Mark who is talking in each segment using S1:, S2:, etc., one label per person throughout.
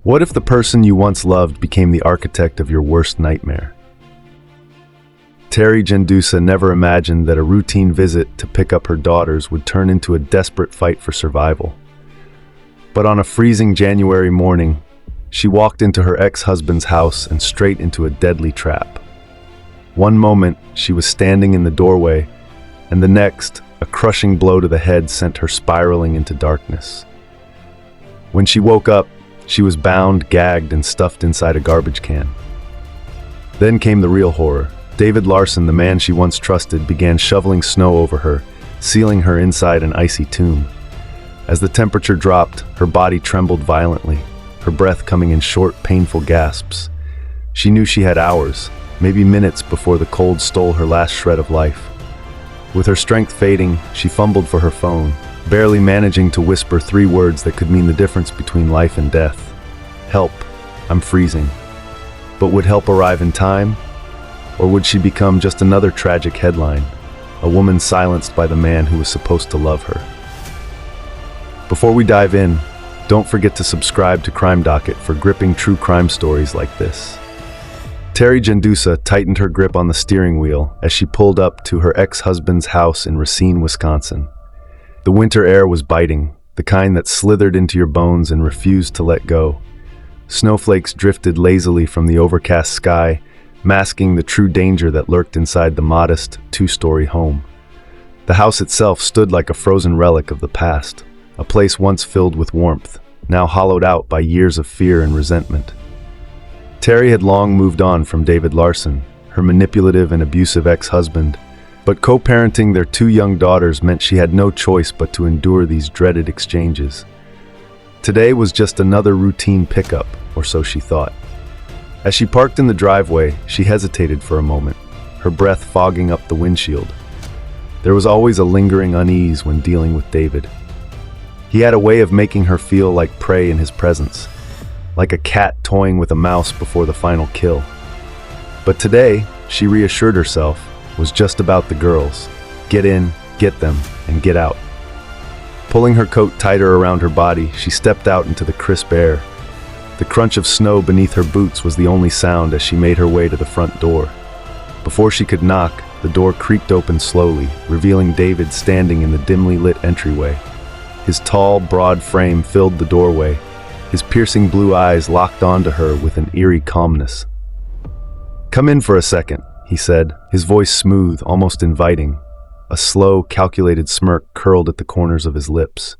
S1: What if the person you once loved became the architect of your worst nightmare? Teri Jendusa never imagined that a routine visit to pick up her daughters would turn into a desperate fight for survival. But on a freezing January morning, she walked into her ex-husband's house and straight into a deadly trap. One moment, she was standing in the doorway, and the next, a crushing blow to the head sent her spiraling into darkness. When she woke up, she was bound, gagged, and stuffed inside a garbage can. Then came the real horror. David Larsen, the man she once trusted, began shoveling snow over her, sealing her inside an icy tomb. As the temperature dropped, her body trembled violently, her breath coming in short, painful gasps. She knew she had hours, maybe minutes, before the cold stole her last shred of life. With her strength fading, she fumbled for her phone, barely managing to whisper 3 words that could mean the difference between life and death. Help, I'm freezing. But would help arrive in time? Or would she become just another tragic headline, a woman silenced by the man who was supposed to love her? Before we dive in, don't forget to subscribe to Crime Docket for gripping true crime stories like this. Teri Jendusa tightened her grip on the steering wheel as she pulled up to her ex-husband's house in Racine, Wisconsin. The winter air was biting, the kind that slithered into your bones and refused to let go. Snowflakes drifted lazily from the overcast sky, masking the true danger that lurked inside the modest 2-story home. The house itself stood like a frozen relic of the past, a place once filled with warmth, now hollowed out by years of fear and resentment. Teri had long moved on from David Larsen, her manipulative and abusive ex-husband, but co-parenting their 2 young daughters meant she had no choice but to endure these dreaded exchanges. Today was just another routine pickup, or so she thought. As she parked in the driveway, she hesitated for a moment, her breath fogging up the windshield. There was always a lingering unease when dealing with David. He had a way of making her feel like prey in his presence, like a cat toying with a mouse before the final kill. But today, she reassured herself, was just about the girls. Get in, get them, and get out. Pulling her coat tighter around her body, she stepped out into the crisp air. The crunch of snow beneath her boots was the only sound as she made her way to the front door. Before she could knock, the door creaked open slowly, revealing David standing in the dimly lit entryway. His tall, broad frame filled the doorway, his piercing blue eyes locked onto her with an eerie calmness. "Come in for a second," he said, his voice smooth, almost inviting. A slow, calculated smirk curled at the corners of his lips.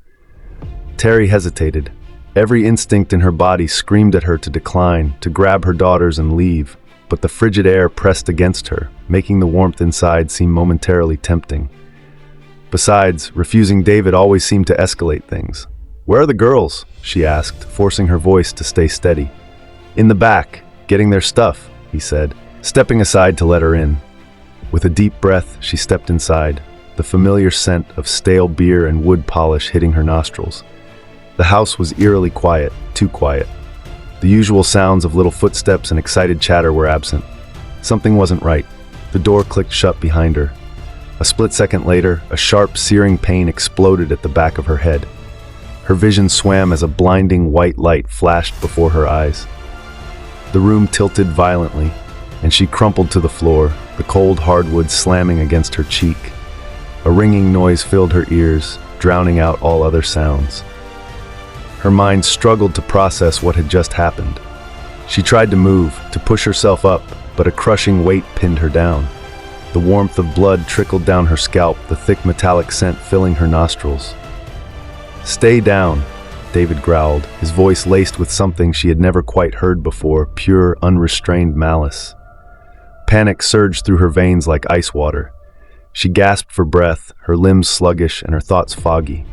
S1: Teri hesitated. Every instinct in her body screamed at her to decline, to grab her daughters and leave, but the frigid air pressed against her, making the warmth inside seem momentarily tempting. Besides, refusing David always seemed to escalate things. "Where are the girls?" she asked, forcing her voice to stay steady. "In the back, getting their stuff," he said, stepping aside to let her in. With a deep breath, she stepped inside, the familiar scent of stale beer and wood polish hitting her nostrils. The house was eerily quiet, too quiet. The usual sounds of little footsteps and excited chatter were absent. Something wasn't right. The door clicked shut behind her. A split second later, a sharp, searing pain exploded at the back of her head. Her vision swam as a blinding white light flashed before her eyes. The room tilted violently, and she crumpled to the floor, the cold hardwood slamming against her cheek. A ringing noise filled her ears, drowning out all other sounds. Her mind struggled to process what had just happened. She tried to move, to push herself up, but a crushing weight pinned her down. The warmth of blood trickled down her scalp, the thick metallic scent filling her nostrils. "Stay down," David growled, his voice laced with something she had never quite heard before, pure, unrestrained malice. Panic surged through her veins like ice water. She gasped for breath, her limbs sluggish and her thoughts foggy.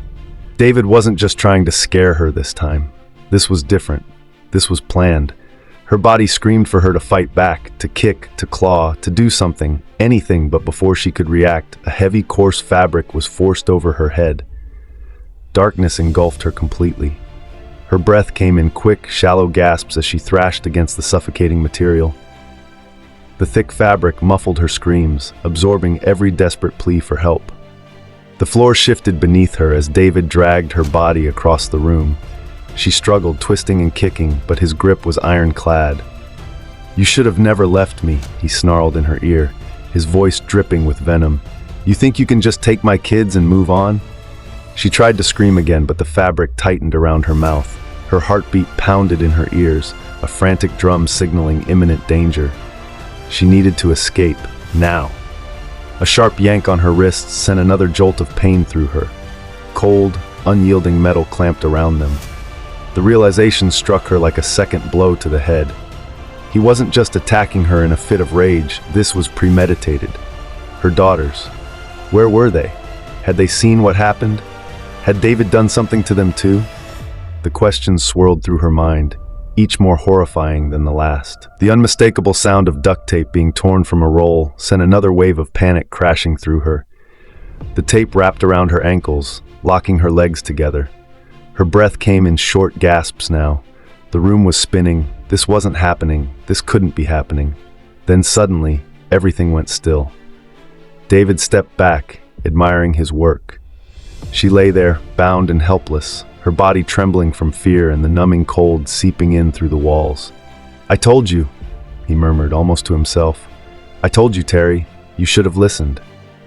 S1: David wasn't just trying to scare her this time. This was different. This was planned. Her body screamed for her to fight back, to kick, to claw, to do something, anything, but before she could react, a heavy, coarse fabric was forced over her head. Darkness engulfed her completely. Her breath came in quick, shallow gasps as she thrashed against the suffocating material. The thick fabric muffled her screams, absorbing every desperate plea for help. The floor shifted beneath her as David dragged her body across the room. She struggled, twisting and kicking, but his grip was ironclad. "You should have never left me," he snarled in her ear, his voice dripping with venom. "You think you can just take my kids and move on?" She tried to scream again, but the fabric tightened around her mouth. Her heartbeat pounded in her ears, a frantic drum signaling imminent danger. She needed to escape, now. A sharp yank on her wrists sent another jolt of pain through her. Cold, unyielding metal clamped around them. The realization struck her like a second blow to the head. He wasn't just attacking her in a fit of rage, this was premeditated. Her daughters. Where were they? Had they seen what happened? Had David done something to them too? The questions swirled through her mind, each more horrifying than the last. The unmistakable sound of duct tape being torn from a roll sent another wave of panic crashing through her. The tape wrapped around her ankles, locking her legs together. Her breath came in short gasps now. The room was spinning. This wasn't happening. This couldn't be happening. Then suddenly, everything went still. David stepped back, admiring his work. She lay there, bound and helpless, her body trembling from fear and the numbing cold seeping in through the walls. "I told you," he murmured, almost to himself. "I told you, Teri. You should have listened."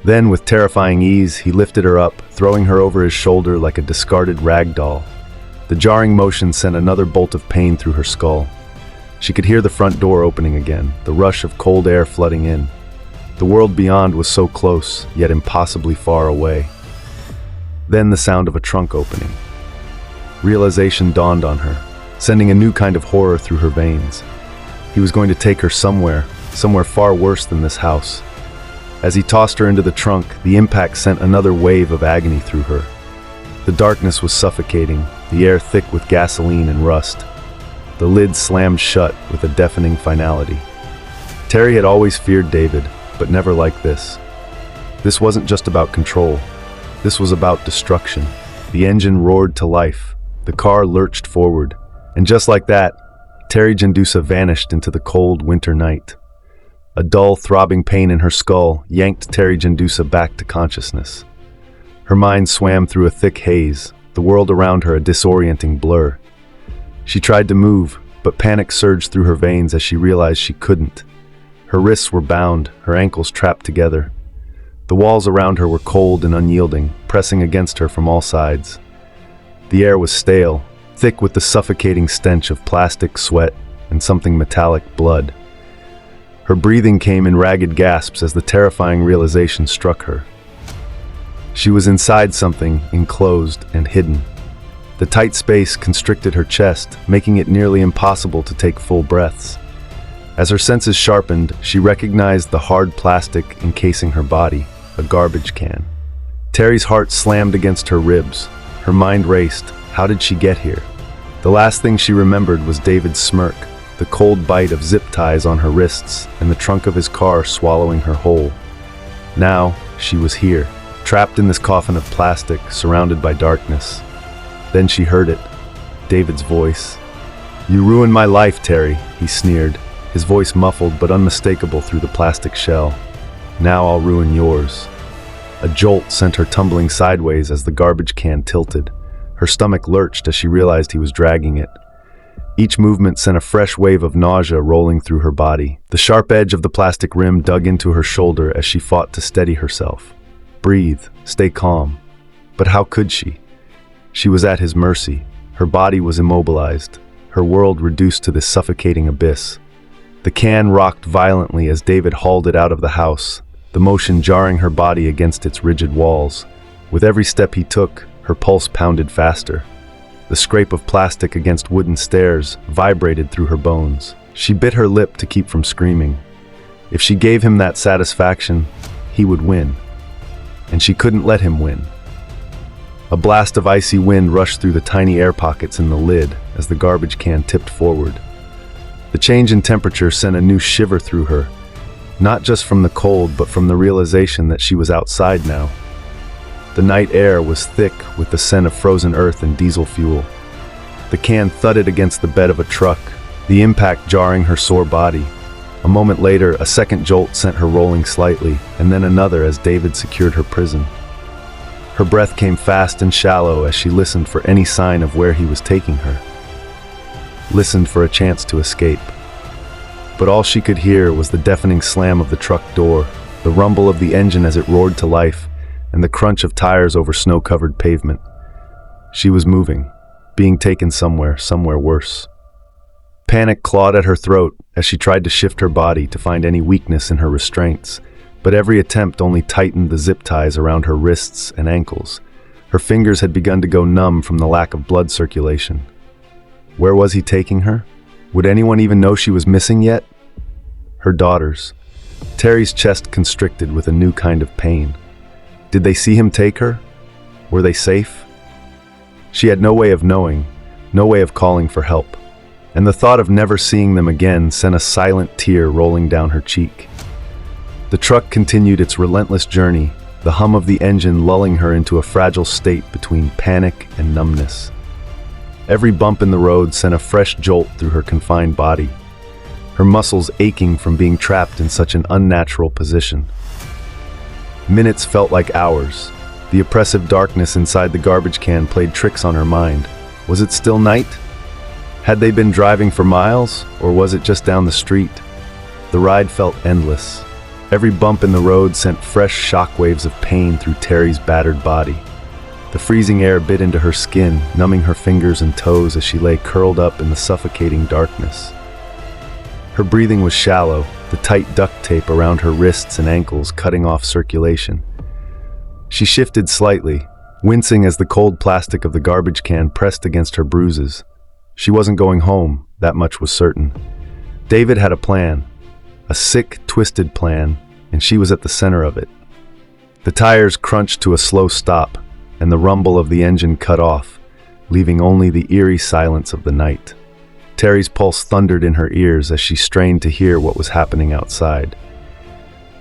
S1: Then, with terrifying ease, he lifted her up, throwing her over his shoulder like a discarded rag doll. The jarring motion sent another bolt of pain through her skull. She could hear the front door opening again, the rush of cold air flooding in. The world beyond was so close, yet impossibly far away. Then the sound of a trunk opening. Realization dawned on her, sending a new kind of horror through her veins. He was going to take her somewhere far worse than this house. As he tossed her into the trunk, the impact sent another wave of agony through her. The darkness was suffocating, the air thick with gasoline and rust. The lid slammed shut with a deafening finality. Teri had always feared David, but never like this. This wasn't just about control. This was about destruction. The engine roared to life. The car lurched forward. And just like that, Teri Jendusa vanished into the cold winter night. A dull, throbbing pain in her skull yanked Teri Jendusa back to consciousness. Her mind swam through a thick haze, the world around her a disorienting blur. She tried to move, but panic surged through her veins as she realized she couldn't. Her wrists were bound, her ankles trapped together. The walls around her were cold and unyielding, pressing against her from all sides. The air was stale, thick with the suffocating stench of plastic, sweat, and something metallic, blood. Her breathing came in ragged gasps as the terrifying realization struck her. She was inside something, enclosed and hidden. The tight space constricted her chest, making it nearly impossible to take full breaths. As her senses sharpened, she recognized the hard plastic encasing her body, a garbage can. Teri's heart slammed against her ribs. Her mind raced. How did she get here? The last thing she remembered was David's smirk, the cold bite of zip ties on her wrists, and the trunk of his car swallowing her whole. Now, she was here, trapped in this coffin of plastic, surrounded by darkness. Then she heard it, David's voice. "You ruined my life, Teri," he sneered, his voice muffled but unmistakable through the plastic shell. "Now I'll ruin yours." A jolt sent her tumbling sideways as the garbage can tilted. Her stomach lurched as she realized he was dragging it. Each movement sent a fresh wave of nausea rolling through her body. The sharp edge of the plastic rim dug into her shoulder as she fought to steady herself. Breathe, stay calm. But how could she? She was at his mercy. Her body was immobilized, her world reduced to this suffocating abyss. The can rocked violently as David hauled it out of the house, the motion jarring her body against its rigid walls. With every step he took, her pulse pounded faster. The scrape of plastic against wooden stairs vibrated through her bones. She bit her lip to keep from screaming. If she gave him that satisfaction, he would win. And she couldn't let him win. A blast of icy wind rushed through the tiny air pockets in the lid as the garbage can tipped forward. The change in temperature sent a new shiver through her, not just from the cold, but from the realization that she was outside now. The night air was thick with the scent of frozen earth and diesel fuel. The can thudded against the bed of a truck, the impact jarring her sore body. A moment later, a second jolt sent her rolling slightly, and then another as David secured her prison. Her breath came fast and shallow as she listened for any sign of where he was taking her. Listened for a chance to escape. But all she could hear was the deafening slam of the truck door, the rumble of the engine as it roared to life, and the crunch of tires over snow-covered pavement. She was moving, being taken somewhere worse. Panic clawed at her throat as she tried to shift her body to find any weakness in her restraints, but every attempt only tightened the zip ties around her wrists and ankles. Her fingers had begun to go numb from the lack of blood circulation. Where was he taking her? Would anyone even know she was missing yet? Her daughters. Teri's chest constricted with a new kind of pain. Did they see him take her? Were they safe? She had no way of knowing, no way of calling for help, and the thought of never seeing them again sent a silent tear rolling down her cheek. The truck continued its relentless journey, the hum of the engine lulling her into a fragile state between panic and numbness. Every bump in the road sent a fresh jolt through her confined body, her muscles aching from being trapped in such an unnatural position. Minutes felt like hours. The oppressive darkness inside the garbage can played tricks on her mind. Was it still night? Had they been driving for miles, or was it just down the street? The ride felt endless. Every bump in the road sent fresh shockwaves of pain through Teri's battered body. The freezing air bit into her skin, numbing her fingers and toes as she lay curled up in the suffocating darkness. Her breathing was shallow, the tight duct tape around her wrists and ankles cutting off circulation. She shifted slightly, wincing as the cold plastic of the garbage can pressed against her bruises. She wasn't going home, that much was certain. David had a plan, a sick, twisted plan, and she was at the center of it. The tires crunched to a slow stop, and the rumble of the engine cut off, leaving only the eerie silence of the night. Teri's pulse thundered in her ears as she strained to hear what was happening outside.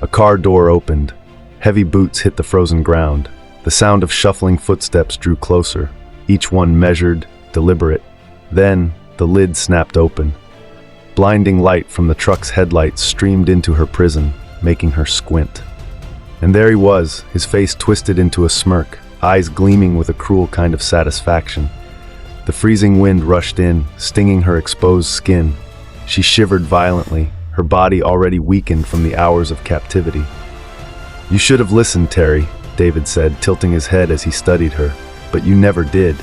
S1: A car door opened. Heavy boots hit the frozen ground. The sound of shuffling footsteps drew closer, each one measured, deliberate. Then, the lid snapped open. Blinding light from the truck's headlights streamed into her prison, making her squint. And there he was, his face twisted into a smirk, eyes gleaming with a cruel kind of satisfaction. The freezing wind rushed in, stinging her exposed skin. She shivered violently, her body already weakened from the hours of captivity. "You should have listened, Teri," David said, tilting his head as he studied her. "But you never did."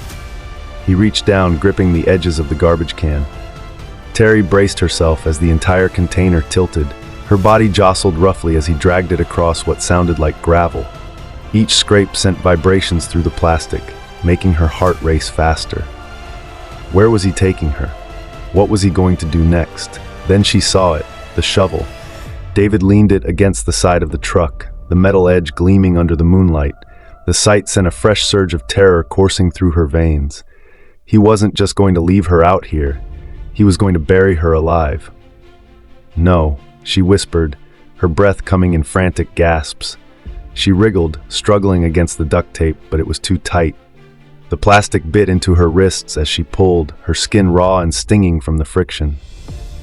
S1: He reached down, gripping the edges of the garbage can. Teri braced herself as the entire container tilted. Her body jostled roughly as he dragged it across what sounded like gravel. Each scrape sent vibrations through the plastic, making her heart race faster. Where was he taking her? What was he going to do next? Then she saw it, the shovel. David leaned it against the side of the truck, the metal edge gleaming under the moonlight. The sight sent a fresh surge of terror coursing through her veins. He wasn't just going to leave her out here. He was going to bury her alive. "No," she whispered, her breath coming in frantic gasps. She wriggled, struggling against the duct tape, but it was too tight. The plastic bit into her wrists as she pulled, her skin raw and stinging from the friction.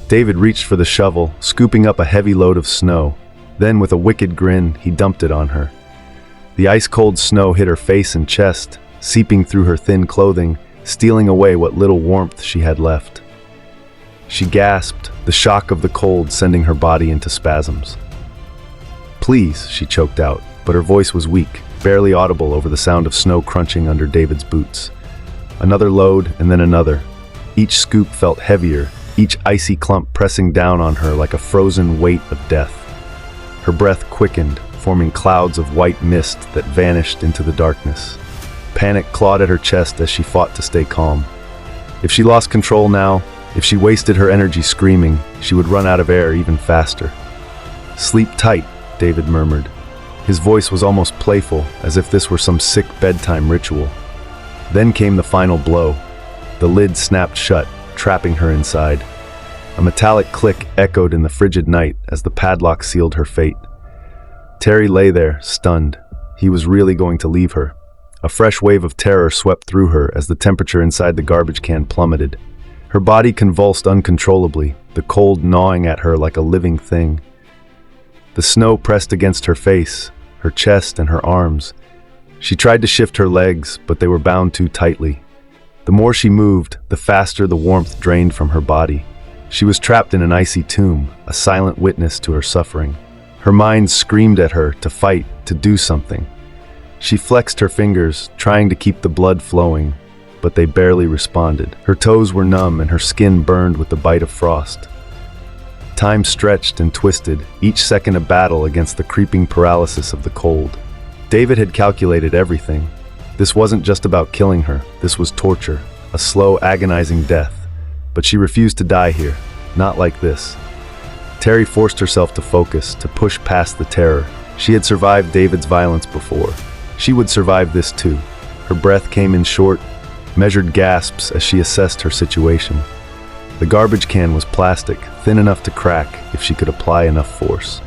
S1: David reached for the shovel, scooping up a heavy load of snow. Then, with a wicked grin, he dumped it on her. The ice-cold snow hit her face and chest, seeping through her thin clothing, stealing away what little warmth she had left. She gasped, the shock of the cold sending her body into spasms. "Please," she choked out, but her voice was weak, barely audible over the sound of snow crunching under David's boots. Another load, and then another. Each scoop felt heavier, each icy clump pressing down on her like a frozen weight of death. Her breath quickened, forming clouds of white mist that vanished into the darkness. Panic clawed at her chest as she fought to stay calm. If she lost control now, if she wasted her energy screaming, she would run out of air even faster. "Sleep tight," David murmured. His voice was almost playful, as if this were some sick bedtime ritual. Then came the final blow. The lid snapped shut, trapping her inside. A metallic click echoed in the frigid night as the padlock sealed her fate. Teri lay there, stunned. He was really going to leave her. A fresh wave of terror swept through her as the temperature inside the garbage can plummeted. Her body convulsed uncontrollably, the cold gnawing at her like a living thing. The snow pressed against her face, her chest, and her arms. She tried to shift her legs, but they were bound too tightly. The more she moved, the faster the warmth drained from her body. She was trapped in an icy tomb, a silent witness to her suffering. Her mind screamed at her to fight, to do something. She flexed her fingers, trying to keep the blood flowing, but they barely responded. Her toes were numb and her skin burned with the bite of frost. Time stretched and twisted, each second a battle against the creeping paralysis of the cold. David had calculated everything. This wasn't just about killing her, this was torture, a slow, agonizing death. But she refused to die here, not like this. Teri forced herself to focus, to push past the terror. She had survived David's violence before. She would survive this too. Her breath came in short, measured gasps as she assessed her situation. The garbage can was plastic, thin enough to crack if she could apply enough force.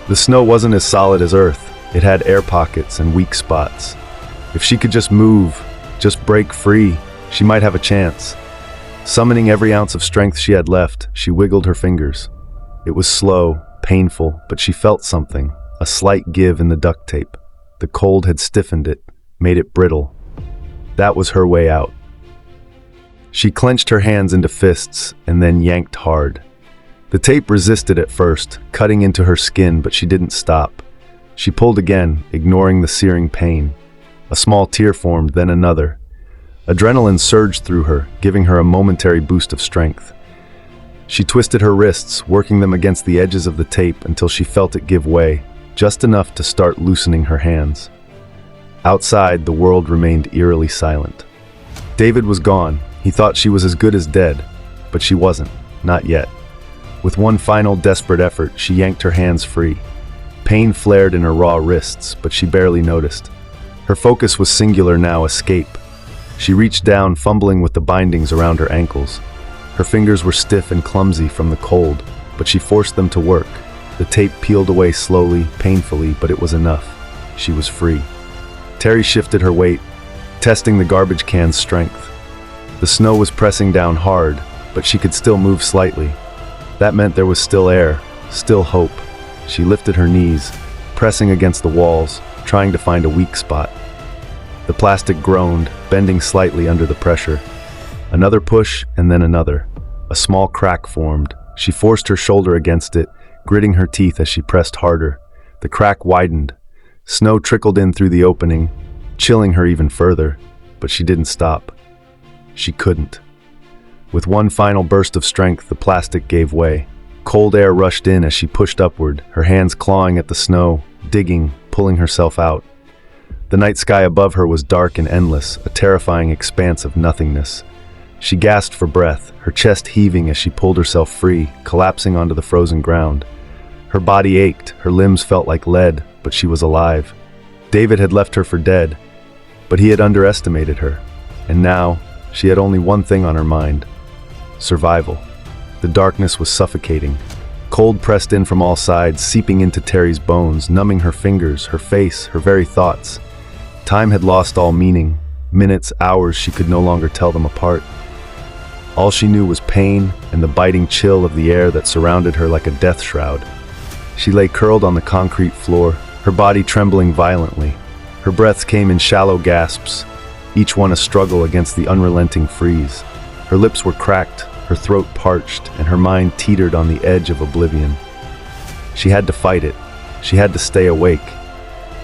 S1: The snow wasn't as solid as earth. It had air pockets and weak spots. If she could just move, just break free, she might have a chance. Summoning every ounce of strength she had left, she wiggled her fingers. It was slow, painful, but she felt something, a slight give in the duct tape. The cold had stiffened it, made it brittle. That was her way out. She clenched her hands into fists and then yanked hard. The tape resisted at first, cutting into her skin, but she didn't stop. She pulled again, ignoring the searing pain. A small tear formed, then another. Adrenaline surged through her, giving her a momentary boost of strength. She twisted her wrists, working them against the edges of the tape until she felt it give way, just enough to start loosening her hands. Outside, the world remained eerily silent. David was gone. He thought she was as good as dead, but she wasn't, not yet. With one final desperate effort, she yanked her hands free. Pain flared in her raw wrists, but she barely noticed. Her focus was singular now, escape. She reached down, fumbling with the bindings around her ankles. Her fingers were stiff and clumsy from the cold, but she forced them to work. The tape peeled away slowly, painfully, but it was enough. She was free. Teri shifted her weight, testing the garbage can's strength. The snow was pressing down hard, but she could still move slightly. That meant there was still air, still hope. She lifted her knees, pressing against the walls, trying to find a weak spot. The plastic groaned, bending slightly under the pressure. Another push, and then another. A small crack formed. She forced her shoulder against it, gritting her teeth as she pressed harder. The crack widened. Snow trickled in through the opening, chilling her even further, but she didn't stop. She couldn't. With one final burst of strength, the plastic gave way. Cold air rushed in as she pushed upward, her hands clawing at the snow, digging, pulling herself out. The night sky above her was dark and endless, a terrifying expanse of nothingness. She gasped for breath, her chest heaving as she pulled herself free, collapsing onto the frozen ground. Her body ached, her limbs felt like lead, but she was alive. David had left her for dead, but he had underestimated her. And now, she had only one thing on her mind: survival. The darkness was suffocating. Cold pressed in from all sides, seeping into Teri's bones, numbing her fingers, her face, her very thoughts. Time had lost all meaning. Minutes, hours, she could no longer tell them apart. All she knew was pain and the biting chill of the air that surrounded her like a death shroud. She lay curled on the concrete floor, her body trembling violently. Her breaths came in shallow gasps, each one a struggle against the unrelenting freeze. Her lips were cracked, her throat parched, and her mind teetered on the edge of oblivion. She had to fight it. She had to stay awake.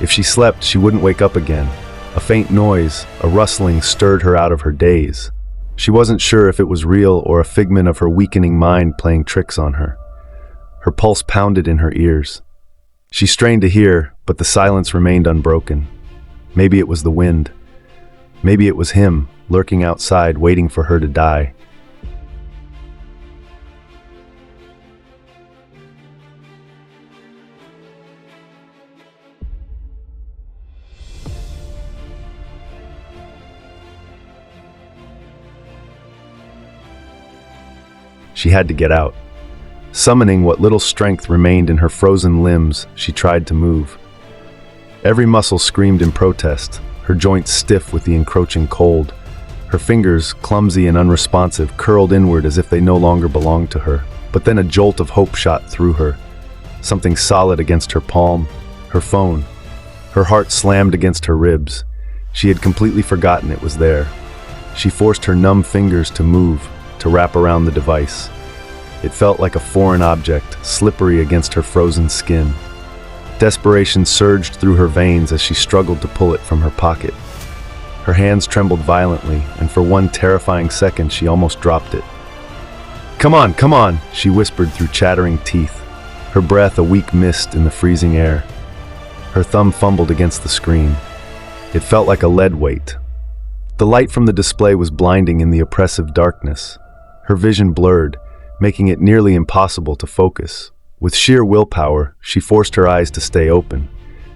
S1: If she slept, she wouldn't wake up again. A faint noise, a rustling, stirred her out of her daze. She wasn't sure if it was real or a figment of her weakening mind playing tricks on her. Her pulse pounded in her ears. She strained to hear, but the silence remained unbroken. Maybe it was the wind. Maybe it was him, lurking outside, waiting for her to die. She had to get out. Summoning what little strength remained in her frozen limbs, she tried to move. Every muscle screamed in protest, her joints stiff with the encroaching cold. Her fingers, clumsy and unresponsive, curled inward as if they no longer belonged to her. But then a jolt of hope shot through her. Something solid against her palm, her phone. Her heart slammed against her ribs. She had completely forgotten it was there. She forced her numb fingers to move, to wrap around the device. It felt like a foreign object, slippery against her frozen skin. Desperation surged through her veins as she struggled to pull it from her pocket. Her hands trembled violently, and for one terrifying second she almost dropped it. Come on," she whispered through chattering teeth, her breath a weak mist in the freezing air. Her thumb fumbled against the screen. It felt like a lead weight. The light from the display was blinding in the oppressive darkness. Her vision blurred, making it nearly impossible to focus. With sheer willpower, she forced her eyes to stay open.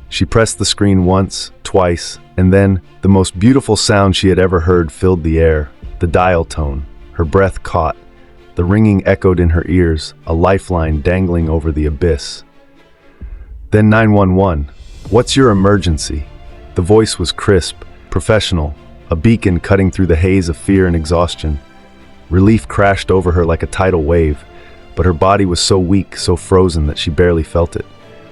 S1: She pressed the screen once, twice, and then the most beautiful sound she had ever heard filled the air, the dial tone. Her breath caught. The ringing echoed in her ears, a lifeline dangling over the abyss. Then 911. "What's your emergency?" The voice was crisp, professional, a beacon cutting through the haze of fear and exhaustion. Relief crashed over her like a tidal wave, but her body was so weak, so frozen that she barely felt it.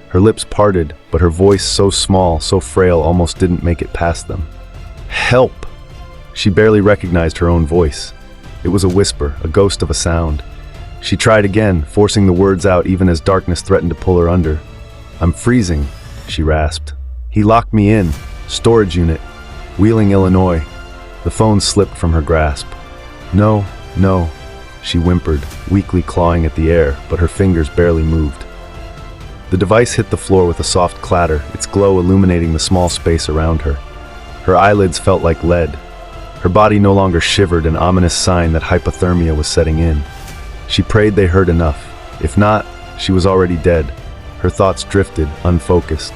S1: Her lips parted, but her voice, so small, so frail, almost didn't make it past them. "Help!" She barely recognized her own voice. It was a whisper, a ghost of a sound. She tried again, forcing the words out even as darkness threatened to pull her under. "I'm freezing," she rasped. "He locked me in. Storage unit. Wheeling, Illinois." The phone slipped from her grasp. No," she whimpered, weakly clawing at the air, but her fingers barely moved. The device hit the floor with a soft clatter, its glow illuminating the small space around her. Her eyelids felt like lead. Her body no longer shivered, an ominous sign that hypothermia was setting in. She prayed they heard enough. If not, she was already dead. Her thoughts drifted, unfocused.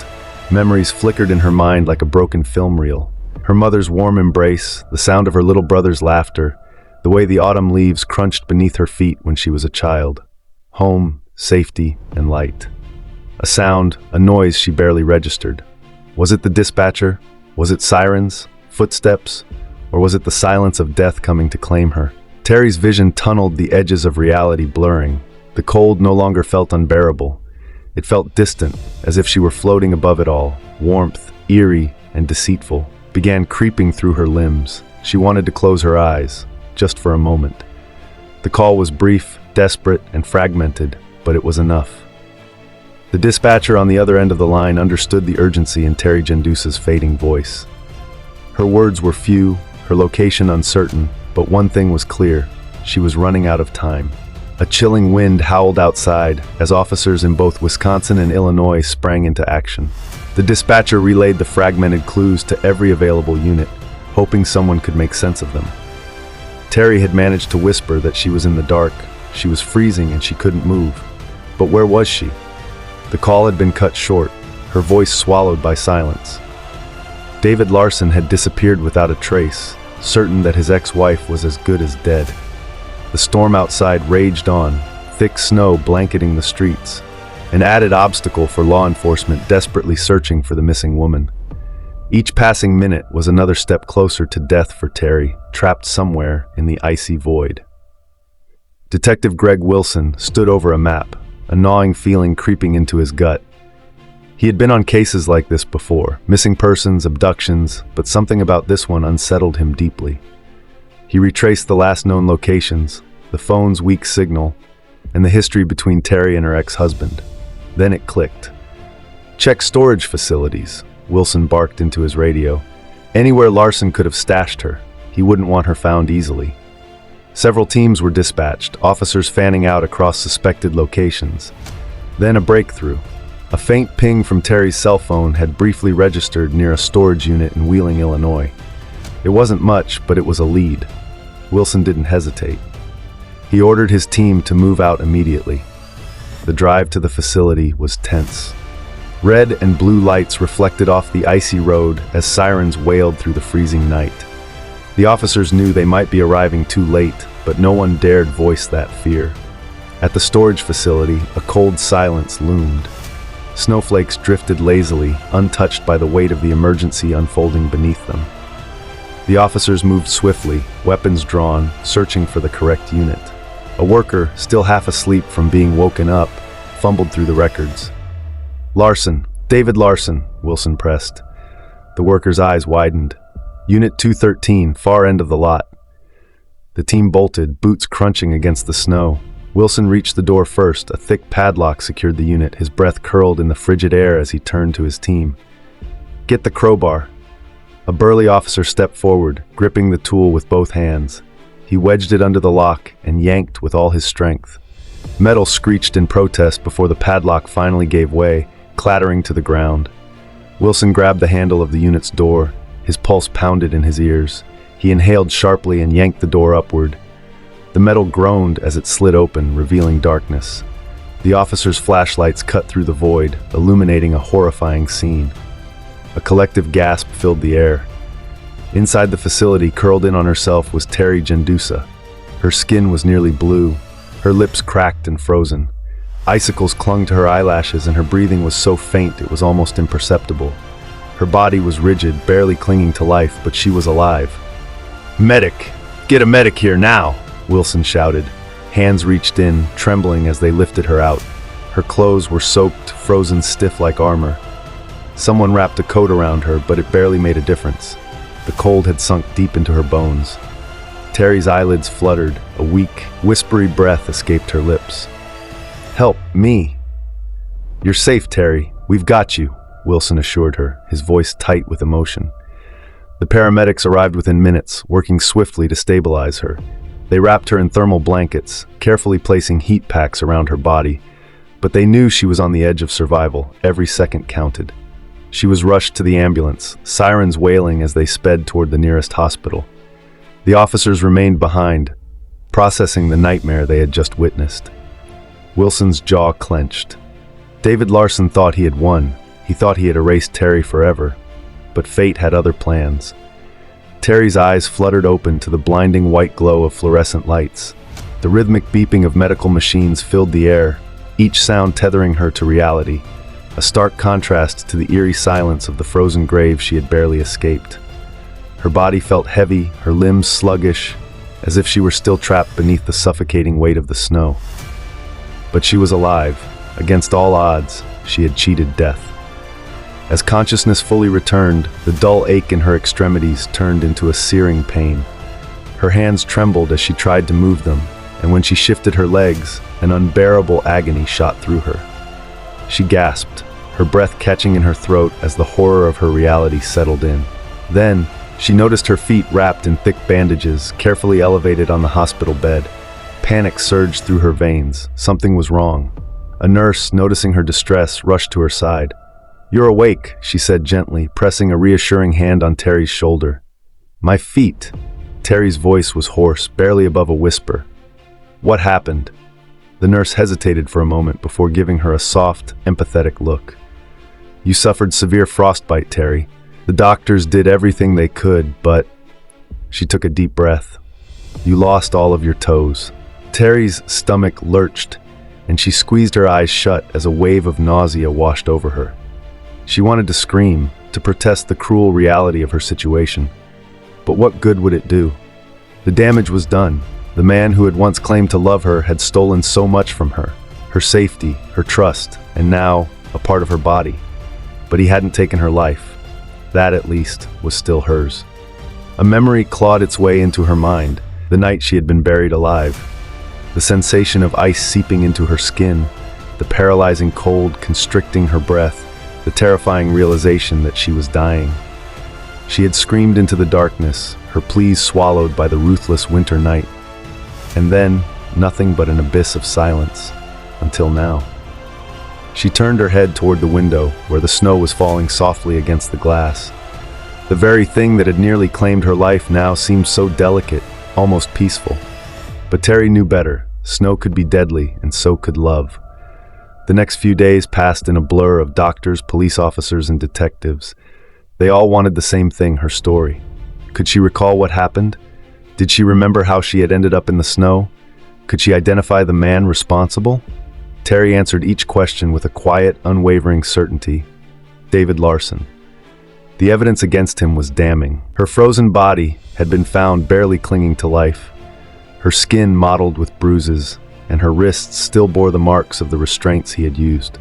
S1: Memories flickered in her mind like a broken film reel. Her mother's warm embrace, the sound of her little brother's laughter, the way the autumn leaves crunched beneath her feet when she was a child. Home, safety, and light. A sound, a noise she barely registered. Was it the dispatcher? Was it sirens? Footsteps? Or was it the silence of death coming to claim her? Teri's vision tunneled, the edges of reality blurring. The cold no longer felt unbearable. It felt distant, as if she were floating above it all. Warmth, eerie and deceitful, began creeping through her limbs. She wanted to close her eyes, just for a moment. The call was brief, desperate, and fragmented, but it was enough. The dispatcher on the other end of the line understood the urgency in Teri Jendusa's fading voice. Her words were few, her location uncertain, but one thing was clear: she was running out of time. A chilling wind howled outside as officers in both Wisconsin and Illinois sprang into action. The dispatcher relayed the fragmented clues to every available unit, hoping someone could make sense of them. Teri had managed to whisper that she was in the dark, she was freezing and she couldn't move. But where was she? The call had been cut short, her voice swallowed by silence. David Larsen had disappeared without a trace, certain that his ex-wife was as good as dead. The storm outside raged on, thick snow blanketing the streets, an added obstacle for law enforcement desperately searching for the missing woman. Each passing minute was another step closer to death for Teri, trapped somewhere in the icy void. Detective Greg Wilson stood over a map, a gnawing feeling creeping into his gut. He had been on cases like this before, missing persons, abductions, but something about this one unsettled him deeply. He retraced the last known locations, the phone's weak signal, and the history between Teri and her ex-husband. Then it clicked. "Check storage facilities," Wilson barked into his radio. Anywhere Larsen could have stashed her. He wouldn't want her found easily. Several teams were dispatched, officers fanning out across suspected locations. Then a breakthrough. A faint ping from Teri's cell phone had briefly registered near a storage unit in Wheeling, Illinois. It wasn't much, but it was a lead. Wilson didn't hesitate. He ordered his team to move out immediately. The drive to the facility was tense. Red and blue lights reflected off the icy road as sirens wailed through the freezing night. The officers knew they might be arriving too late, but no one dared voice that fear. At the storage facility, a cold silence loomed. Snowflakes drifted lazily, untouched by the weight of the emergency unfolding beneath them. The officers moved swiftly, weapons drawn, searching for the correct unit. A worker, still half asleep from being woken up, fumbled through the records. "Larsen, David Larsen, Wilson pressed. The worker's eyes widened. Unit 213, far end of the lot. The team bolted, boots crunching against the snow. Wilson reached the door first. A thick padlock secured the unit. His breath curled in the frigid air as he turned to his team. Get the crowbar. A burly officer stepped forward, gripping the tool with both hands. He wedged it under the lock and yanked with all his strength. Metal screeched in protest before the padlock finally gave way, clattering to the ground. Wilson grabbed the handle of the unit's door. His pulse pounded in his ears. He inhaled sharply and yanked the door upward. The metal groaned as it slid open, revealing darkness. The officer's flashlights cut through the void, illuminating a horrifying scene. A collective gasp filled the air. Inside the facility, curled in on herself, was Teri Jendusa. Her skin was nearly blue, her lips cracked and frozen. Icicles clung to her eyelashes and her breathing was so faint it was almost imperceptible. Her body was rigid, barely clinging to life, but she was alive. "Medic! Get a medic here now!" Wilson shouted. Hands reached in, trembling as they lifted her out. Her clothes were soaked, frozen stiff like armor. Someone wrapped a coat around her, but it barely made a difference. The cold had sunk deep into her bones. Teri's eyelids fluttered. A weak, whispery breath escaped her lips. "Help, me!" "You're safe, Teri. We've got you," Wilson assured her, his voice tight with emotion. The paramedics arrived within minutes, working swiftly to stabilize her. They wrapped her in thermal blankets, carefully placing heat packs around her body. But they knew she was on the edge of survival. Every second counted. She was rushed to the ambulance, sirens wailing as they sped toward the nearest hospital. The officers remained behind, processing the nightmare they had just witnessed. Wilson's jaw clenched. David Larsen thought he had won. He thought he had erased Teri forever. But fate had other plans. Teri's eyes fluttered open to the blinding white glow of fluorescent lights. The rhythmic beeping of medical machines filled the air, each sound tethering her to reality, a stark contrast to the eerie silence of the frozen grave she had barely escaped. Her body felt heavy, her limbs sluggish, as if she were still trapped beneath the suffocating weight of the snow. But she was alive. Against all odds, she had cheated death. As consciousness fully returned, the dull ache in her extremities turned into a searing pain. Her hands trembled as she tried to move them, and when she shifted her legs, an unbearable agony shot through her. She gasped, her breath catching in her throat as the horror of her reality settled in. Then, she noticed her feet wrapped in thick bandages, carefully elevated on the hospital bed. Panic surged through her veins. Something was wrong. A nurse, noticing her distress, rushed to her side. "You're awake," she said gently, pressing a reassuring hand on Teri's shoulder. "My feet." Teri's voice was hoarse, barely above a whisper. "What happened?" The nurse hesitated for a moment before giving her a soft, empathetic look. "You suffered severe frostbite, Teri. The doctors did everything they could, but..." She took a deep breath. "You lost all of your toes." Teri's stomach lurched, and she squeezed her eyes shut as a wave of nausea washed over her. She wanted to scream, to protest the cruel reality of her situation. But what good would it do? The damage was done. The man who had once claimed to love her had stolen so much from her, her safety, her trust, and now a part of her body. But he hadn't taken her life. That, at least, was still hers. A memory clawed its way into her mind, the night she had been buried alive. The sensation of ice seeping into her skin, the paralyzing cold constricting her breath, the terrifying realization that she was dying. She had screamed into the darkness, her pleas swallowed by the ruthless winter night. And then, nothing but an abyss of silence, until now. She turned her head toward the window, where the snow was falling softly against the glass. The very thing that had nearly claimed her life now seemed so delicate, almost peaceful. But Teri knew better. Snow could be deadly, and so could love. The next few days passed in a blur of doctors, police officers, and detectives. They all wanted the same thing, her story. Could she recall what happened? Did she remember how she had ended up in the snow? Could she identify the man responsible? Teri answered each question with a quiet, unwavering certainty. David Larsen. The evidence against him was damning. Her frozen body had been found barely clinging to life, her skin mottled with bruises, and her wrists still bore the marks of the restraints he had used.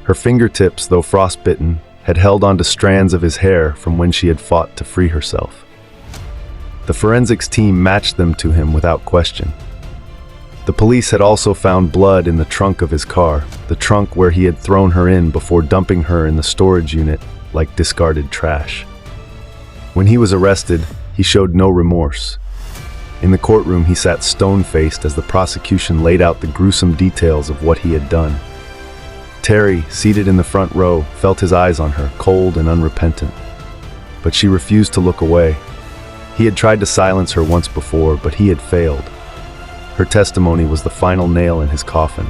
S1: Her fingertips, though frostbitten, had held onto strands of his hair from when she had fought to free herself. The forensics team matched them to him without question. The police had also found blood in the trunk of his car, the trunk where he had thrown her in before dumping her in the storage unit like discarded trash. When he was arrested, he showed no remorse. In the courtroom, he sat stone-faced as the prosecution laid out the gruesome details of what he had done. Teri, seated in the front row, felt his eyes on her, cold and unrepentant. But she refused to look away. He had tried to silence her once before, but he had failed. Her testimony was the final nail in his coffin.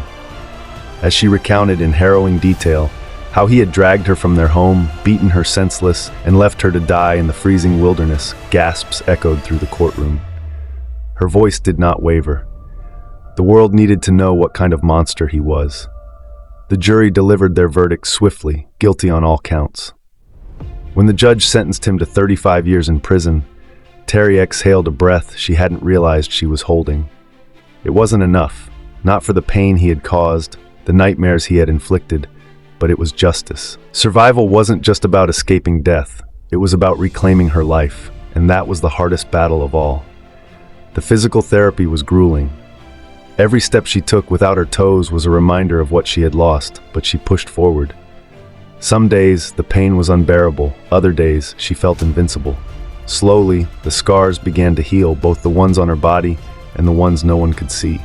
S1: As she recounted in harrowing detail how he had dragged her from their home, beaten her senseless, and left her to die in the freezing wilderness, gasps echoed through the courtroom. Her voice did not waver. The world needed to know what kind of monster he was. The jury delivered their verdict swiftly, guilty on all counts. When the judge sentenced him to 35 years in prison, Teri exhaled a breath she hadn't realized she was holding. It wasn't enough, not for the pain he had caused, the nightmares he had inflicted, but it was justice. Survival wasn't just about escaping death, it was about reclaiming her life, and that was the hardest battle of all. The physical therapy was grueling. Every step she took without her toes was a reminder of what she had lost, but she pushed forward. Some days, the pain was unbearable, other days, she felt invincible. Slowly, the scars began to heal, both the ones on her body and the ones no one could see.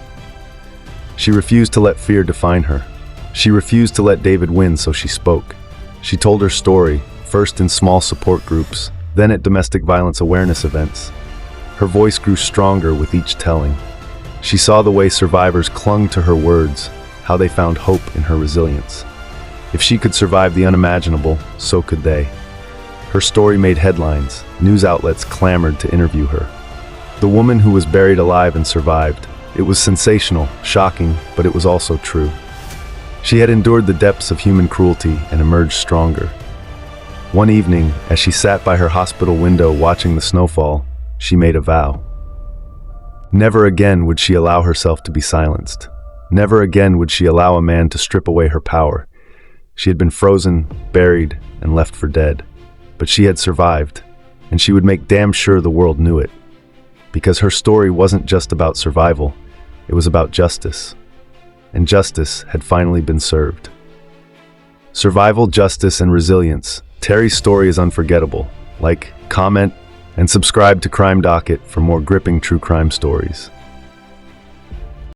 S1: She refused to let fear define her. She refused to let David win, so she spoke. She told her story, first in small support groups, then at domestic violence awareness events. Her voice grew stronger with each telling. She saw the way survivors clung to her words, how they found hope in her resilience. If she could survive the unimaginable, so could they. Her story made headlines. News outlets clamored to interview her. The woman who was buried alive and survived. It was sensational, shocking, but it was also true. She had endured the depths of human cruelty and emerged stronger. One evening, as she sat by her hospital window watching the snowfall, she made a vow. Never again would she allow herself to be silenced. Never again would she allow a man to strip away her power. She had been frozen, buried, and left for dead. But she had survived, and she would make damn sure the world knew it. Because her story wasn't just about survival, it was about justice. And justice had finally been served. Survival, justice, and resilience. Teri's story is unforgettable. Like, comment, and subscribe to Crime Docket for more gripping true crime stories.